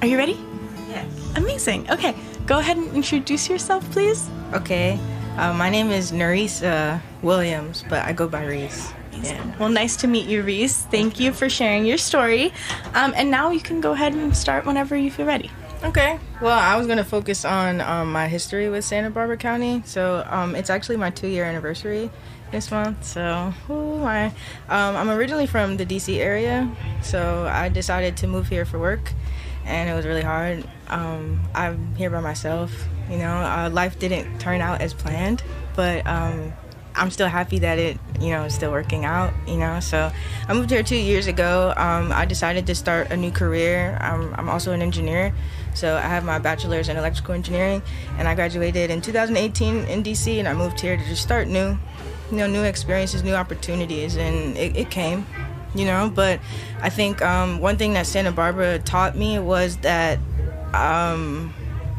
Are you ready? Yes. Amazing. Okay, go ahead and introduce yourself, please. Okay. My name is Reese Williams, but I go by Reese. Yeah. Well, nice to meet you, Reese. Thank you for sharing your story. And now you can go ahead and start whenever you feel ready. Okay. Well, I was going to focus on my history with Santa Barbara County. So it's actually my 2-year anniversary this month. So I'm originally from the D.C. area, so I decided to move here for work, and it was really hard. I'm here by myself. You know, life didn't turn out as planned, but I'm still happy that it, is still working out, So I moved here 2 years ago. I decided to start a new career. I'm also an engineer, so I have my bachelor's in electrical engineering, and I graduated in 2018 in DC, and I moved here to just start new experiences, new opportunities, and it came, But I think one thing that Santa Barbara taught me was that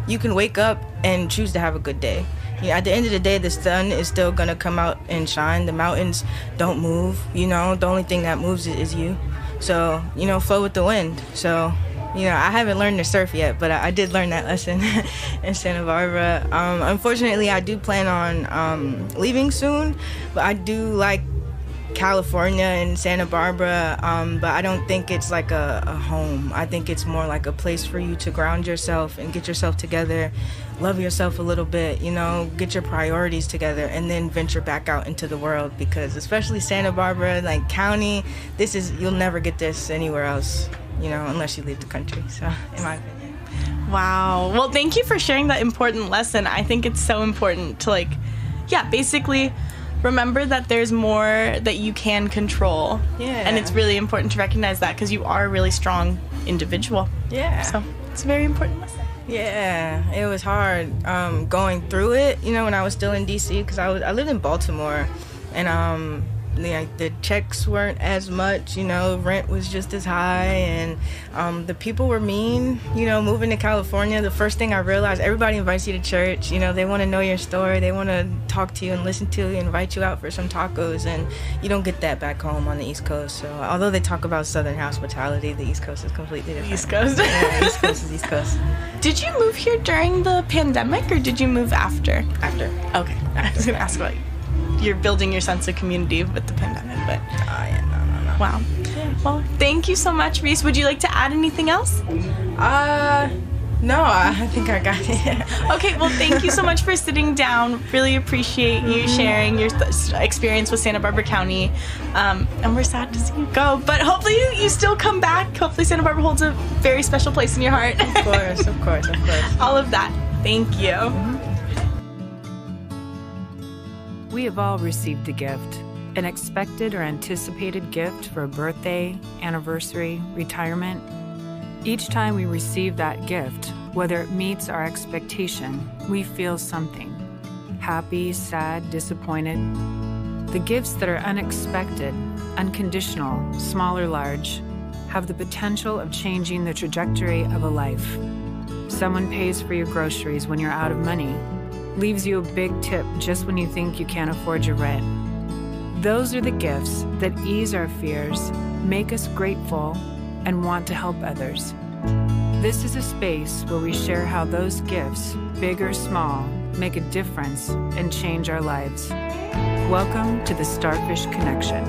you can wake up and choose to have a good day. At the end of the day, the sun is still going to come out and shine. The mountains don't move, The only thing that moves is you. So, flow with the wind. So, I haven't learned to surf yet, but I did learn that lesson in Santa Barbara. Unfortunately, I do plan on leaving soon, but I do like California and Santa Barbara, but I don't think it's like a home. I think it's more like a place for you to ground yourself and get yourself together, love yourself a little bit, get your priorities together, and then venture back out into the world, because especially Santa Barbara, like county, you'll never get this anywhere else, unless you leave the country, so in my opinion. Wow. Well, thank you for sharing that important lesson. I think it's so important to basically remember that there's more that you can control. Yeah. And it's really important to recognize that, because you are a really strong individual. Yeah. So it's a very important lesson. Yeah, it was hard going through it, when I was still in D.C., because I lived in Baltimore, and the checks weren't as much, rent was just as high, and the people were mean. Moving to California, the first thing I realized, everybody invites you to church, they want to know your story, they want to talk to you and listen to you, invite you out for some tacos, and you don't get that back home on the East Coast. So although they talk about Southern hospitality, the East Coast is completely different. East Coast? Yeah, East Coast is East Coast. Did you move here during the pandemic, or did you move after? After. Okay. I was going to ask about you're building your sense of community with the pandemic, but no. Wow. Yeah. Well, thank you so much, Reese. Would you like to add anything else? No, I think I got it. Okay, well, thank you so much for sitting down. Really appreciate you sharing your experience with Santa Barbara County. And we're sad to see you go, but hopefully you still come back. Hopefully Santa Barbara holds a very special place in your heart. Of course. All of that. Thank you. Mm-hmm. We have all received a gift, an expected or anticipated gift for a birthday, anniversary, retirement. Each time we receive that gift, whether it meets our expectation, we feel something. Happy, sad, disappointed. The gifts that are unexpected, unconditional, small or large, have the potential of changing the trajectory of a life. Someone pays for your groceries when you're out of money, leaves you a big tip just when you think you can't afford your rent. Those are the gifts that ease our fears, make us grateful, and want to help others. This is a space where we share how those gifts, big or small, make a difference and change our lives. Welcome to the Starfish Connection.